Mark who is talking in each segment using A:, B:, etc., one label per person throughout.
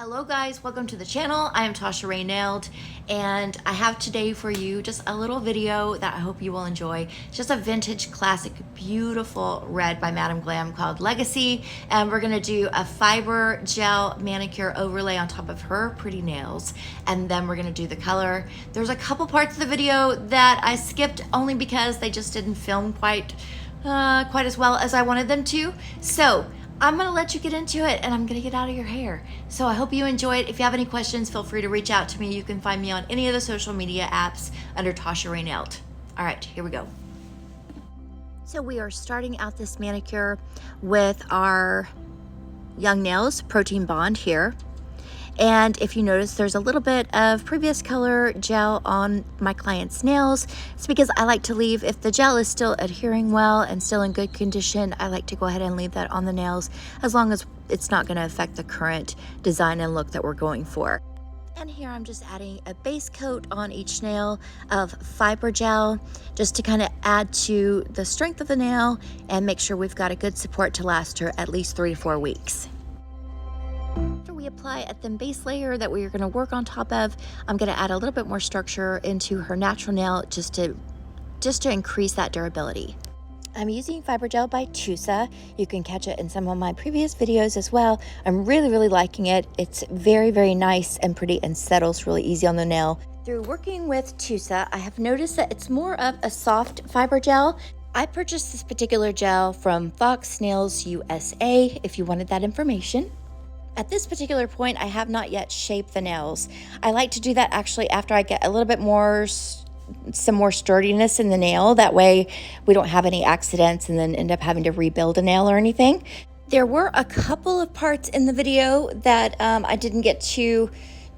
A: Hello guys, welcome to the channel. I am Tosharaenailed and I have today for you just a little video that I hope you will enjoy. It's just a vintage classic beautiful red by Madame Glam called Legacy, and we're gonna do a fiber gel manicure overlay on top of her pretty nails, and then we're gonna do the color. There's a couple parts of the video that I skipped only because they just didn't film quite as well as I wanted them to. So I'm gonna let you get into it and I'm gonna get out of your hair. So I hope you enjoy it. If you have any questions, feel free to reach out to me. You can find me on any of the social media apps under Tosharaenailed. All right, here we go. So we are starting out this manicure with our Young Nails Protein Bond here. And if you notice, there's a little bit of previous color gel on my client's nails. It's because I like to leave, if the gel is still adhering well and still in good condition, I like to go ahead and leave that on the nails as long as it's not going to affect the current design and look that we're going for. And here I'm just adding a base coat on each nail of fiber gel just to kind of add to the strength of the nail and make sure we've got a good support to last her at least 3 to 4 weeks. After we apply a thin base layer that we are going to work on top of, I'm going to add a little bit more structure into her natural nail just to increase that durability. I'm using fiber gel by Tusa. You can catch it in some of my previous videos as well. I'm really liking it. It's very nice and pretty and settles really easy on the nail. Through working with Tusa, I have noticed that it's more of a soft fiber gel. I purchased this particular gel from Fox Nails USA if you wanted that information. At this particular point, I have not yet shaped the nails. I like to do that actually after I get a little bit more, some more sturdiness in the nail. That way we don't have any accidents and then end up having to rebuild a nail or anything. There were a couple of parts in the video that I didn't get to,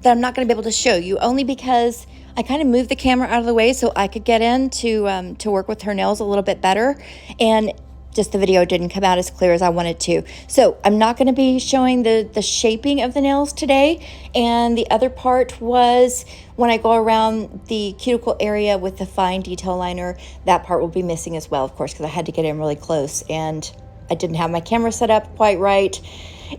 A: that I'm not going to be able to show you, only because I kind of moved the camera out of the way so I could get in to work with her nails a little bit better, and just the video didn't come out as clear as I wanted to. So I'm not going to be showing the shaping of the nails today. And the other part was when I go around the cuticle area with the fine detail liner, that part will be missing as well, of course, because I had to get in really close and I didn't have my camera set up quite right.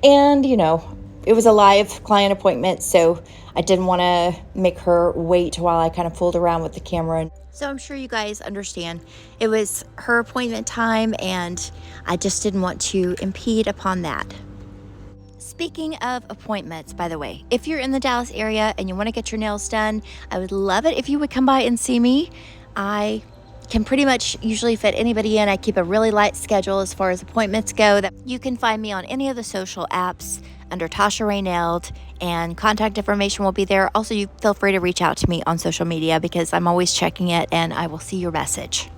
A: And, you know, it was a live client appointment, so I didn't want to make her wait while I kind of fooled around with the camera. So I'm sure you guys understand it was her appointment time and I just didn't want to impede upon that. Speaking of appointments, by the way, if you're in the Dallas area and you want to get your nails done, I would love it if you would come by and see me. I can pretty much usually fit anybody in. I keep a really light schedule as far as appointments go. That you can find me on any of the social apps under Tosharaenailed, and contact information will be there. Also, you feel free to reach out to me on social media because I'm always checking it and I will see your message.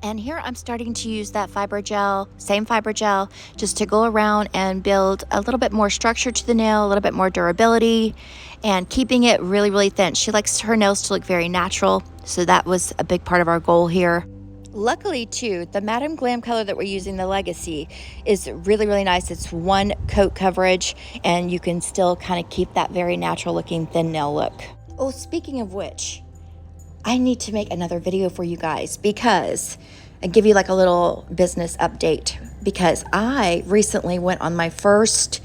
A: And here I'm starting to use that fiber gel, same fiber gel, just to go around and build a little bit more structure to the nail, a little bit more durability, and keeping it really thin. She likes her nails to look very natural, so that was a big part of our goal here. Luckily too, the Madame Glam color that we're using, the Legacy, is really nice. It's one coat coverage and you can still kind of keep that very natural looking thin nail look. Oh, speaking of which, I need to make another video for you guys because I give you like a little business update, because I recently went on my first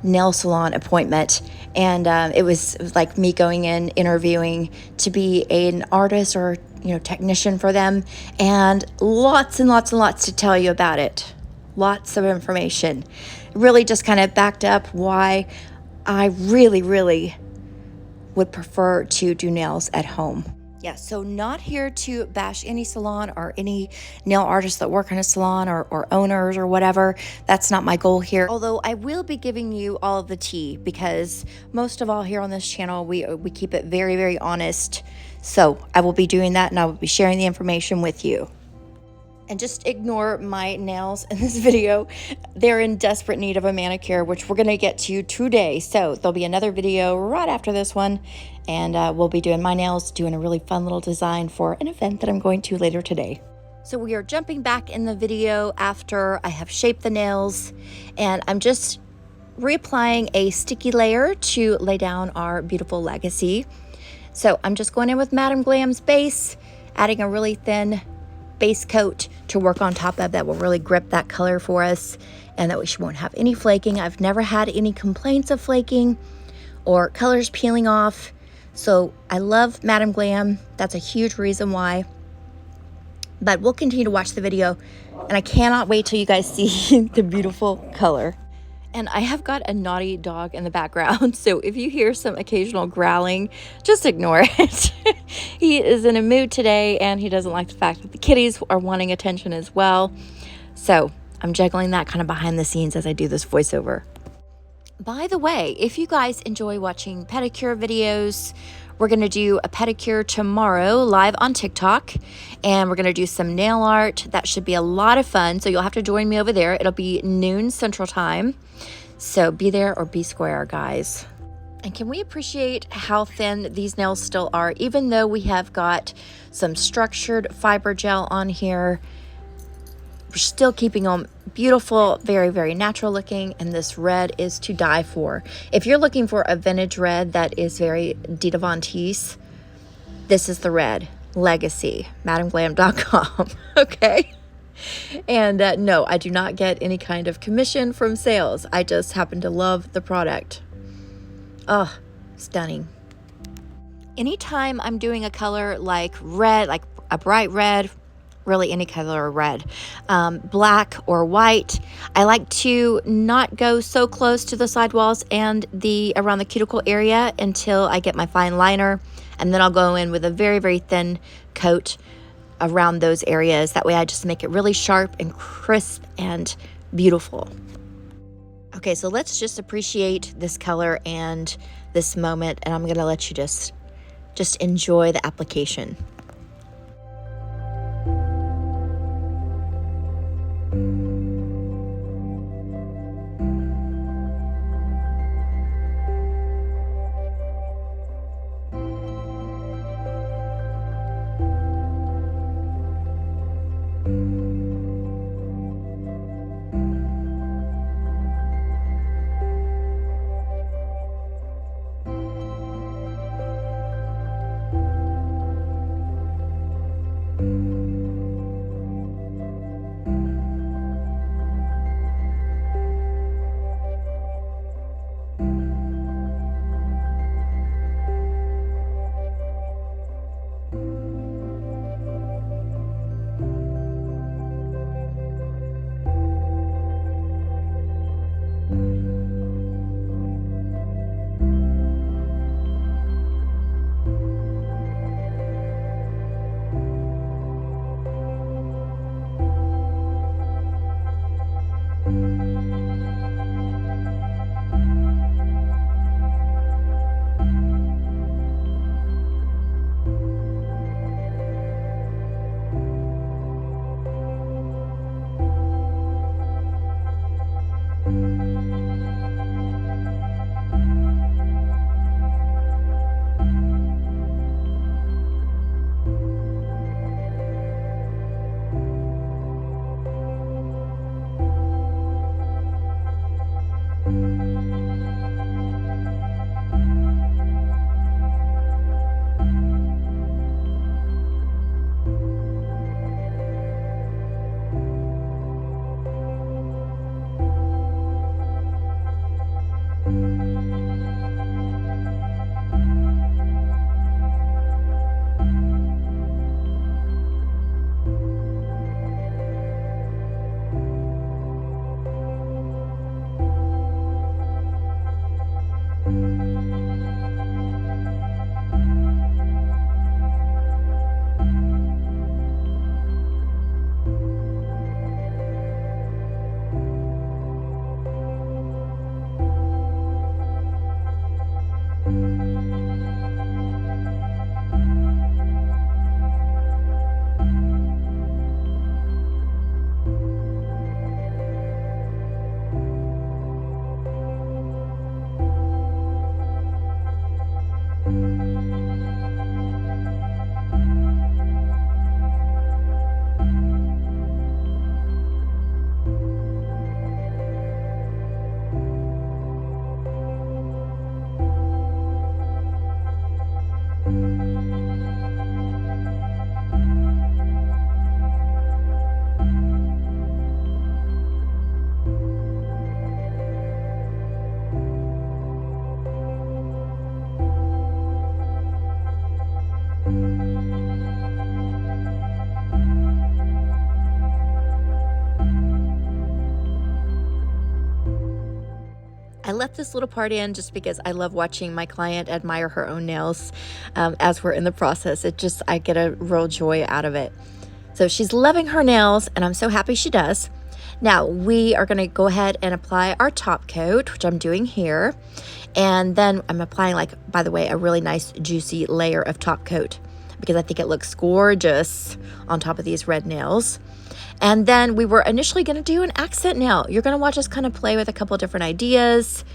A: nail salon appointment, and it was like me going in interviewing to be an artist or technician for them, and lots to tell you about it. Lots of information. Really just kind of backed up why I really would prefer to do nails at home. Yeah, so not here to bash any salon or any nail artists that work in a salon or owners or whatever. That's not my goal here. Although I will be giving you all of the tea, because most of all here on this channel, we keep it very honest. So I will be doing that and I will be sharing the information with you. And just ignore my nails in this video. They're in desperate need of a manicure, which we're gonna get to today. So there'll be another video right after this one, and we'll be doing my nails, doing a really fun little design for an event that I'm going to later today. So we are jumping back in the video after I have shaped the nails, and I'm just reapplying a sticky layer to lay down our beautiful Legacy. So I'm just going in with Madame Glam's base, adding a really thin base coat to work on top of that will really grip that color for us, and that way she won't have any flaking. I've never had any complaints of flaking or colors peeling off. So I love Madam Glam. That's a huge reason why. But we'll continue to watch the video, and I cannot wait till you guys see the beautiful color. And I have got a naughty dog in the background, so if you hear some occasional growling, just ignore it. He is in a mood today, and he doesn't like the fact that the kitties are wanting attention as well. So I'm juggling that kind of behind the scenes as I do this voiceover. By the way, if you guys enjoy watching pedicure videos, we're going to do a pedicure tomorrow live on TikTok, and we're going to do some nail art. That should be a lot of fun, so you'll have to join me over there. It'll be noon Central Time, so be there or be square, guys. And can we appreciate how thin these nails still are, even though we have got some structured fiber gel on here? We're still keeping them beautiful, very, very natural looking, and this red is to die for. If you're looking for a vintage red that is very Dita Von Teese, this is the red. Legacy, madamglam.com, okay? And no, I do not get any kind of commission from sales. I just happen to love the product. Oh, stunning. Anytime I'm doing a color like red, like a bright red, really any color of red, black or white, I like to not go so close to the sidewalls and around the cuticle area until I get my fine liner, and then I'll go in with a very, very thin coat around those areas. That way I just make it really sharp and crisp and beautiful. Okay, so let's just appreciate this color and this moment, and I'm gonna let you just enjoy the application. left this little part in just because I love watching my client admire her own nails as we're in the process. I get a real joy out of it. So she's loving her nails, and I'm so happy she does. Now we are going to go ahead and apply our top coat, which I'm doing here. And then I'm applying, like, by the way, a really nice juicy layer of top coat because I think it looks gorgeous on top of these red nails. And then we were initially going to do an accent nail. You're going to watch us kind of play with a couple different ideas.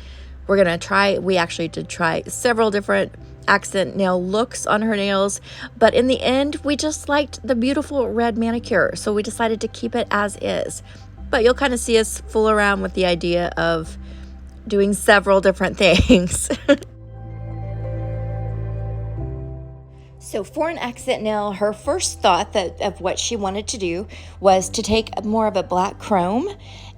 A: We actually did try several different accent nail looks on her nails, but in the end, we just liked the beautiful red manicure. So we decided to keep it as is. But you'll kind of see us fool around with the idea of doing several different things. So for an accent nail, her first thought of what she wanted to do was to take more of a black chrome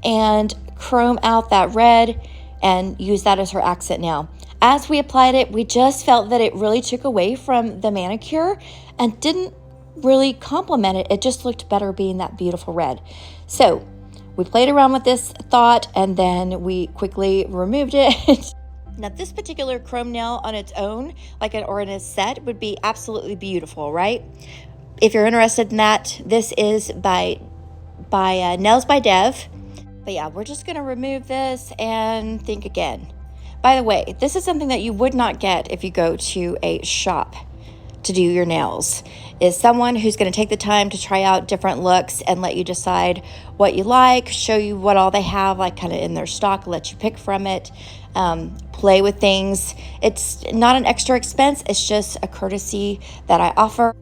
A: and chrome out that red and use that as her accent nail. As we applied it, we just felt that it really took away from the manicure and didn't really complement it. It just looked better being that beautiful red. So we played around with this thought and then we quickly removed it. Now, this particular chrome nail on its own, or in a set, would be absolutely beautiful, right? If you're interested in that, this is by Nails by Dev. But yeah, we're just going to remove this and think again. By the way, this is something that you would not get if you go to a shop to do your nails, is someone who's going to take the time to try out different looks and let you decide what you like, show you what all they have, like kind of in their stock, let you pick from it, play with things. It's not an extra expense. It's just a courtesy that I offer.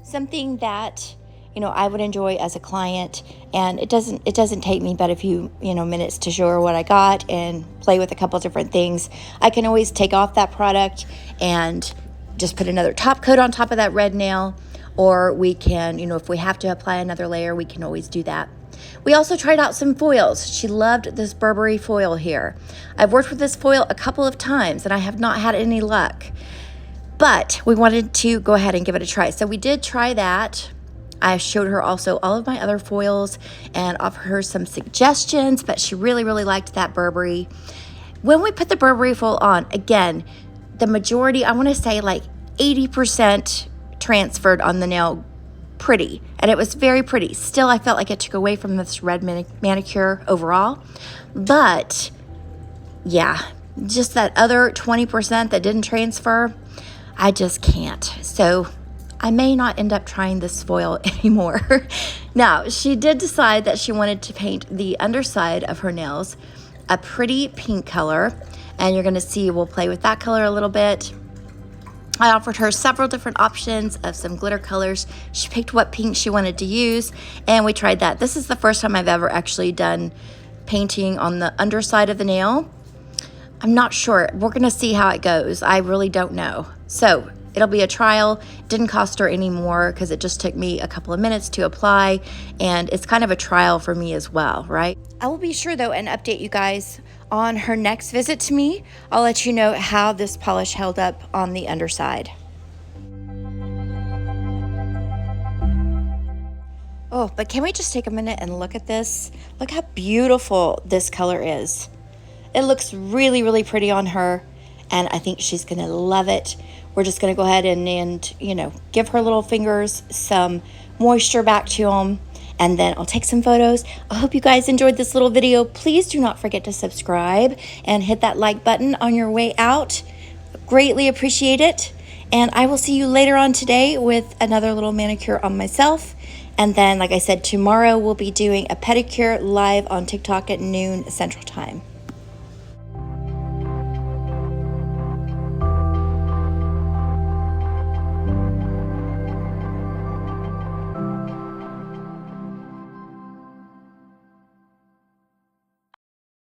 A: Something that, I would enjoy as a client, and it doesn't take me but a few, minutes to show her what I got and play with a couple different things. I can always take off that product and just put another top coat on top of that red nail, or we can, if we have to apply another layer, we can always do that. We also tried out some foils. She loved this Burberry foil here. I've worked with this foil a couple of times and I have not had any luck, but we wanted to go ahead and give it a try. So we did try that. I showed her also all of my other foils and offered her some suggestions, but she really, really liked that Burberry. When we put the Burberry foil on, again, the majority, I want to say like 80% transferred on the nail pretty, and it was very pretty. Still, I felt like it took away from this red manicure overall, but yeah, just that other 20% that didn't transfer, I just can't. So I may not end up trying this foil anymore. Now, she did decide that she wanted to paint the underside of her nails a pretty pink color, and you're going to see we'll play with that color a little bit. I offered her several different options of some glitter colors. She picked what pink she wanted to use, and we tried that. This is the first time I've ever actually done painting on the underside of the nail. I'm not sure. We're going to see how it goes. I really don't know. So it'll be a trial. Didn't cost her any more because it just took me a couple of minutes to apply, and it's kind of a trial for me as well, right? I will be sure, though, and update you guys on her next visit to me. I'll let you know how this polish held up on the underside. Oh, but can we just take a minute and look at this? Look how beautiful this color is. It looks really, really pretty on her, and I think she's gonna love it. We're just gonna go ahead and give her little fingers some moisture back to them, and then I'll take some photos. I hope you guys enjoyed this little video. Please do not forget to subscribe and hit that like button on your way out. Greatly appreciate it. And I will see you later on today with another little manicure on myself. And then, like I said, tomorrow we'll be doing a pedicure live on TikTok at noon Central Time.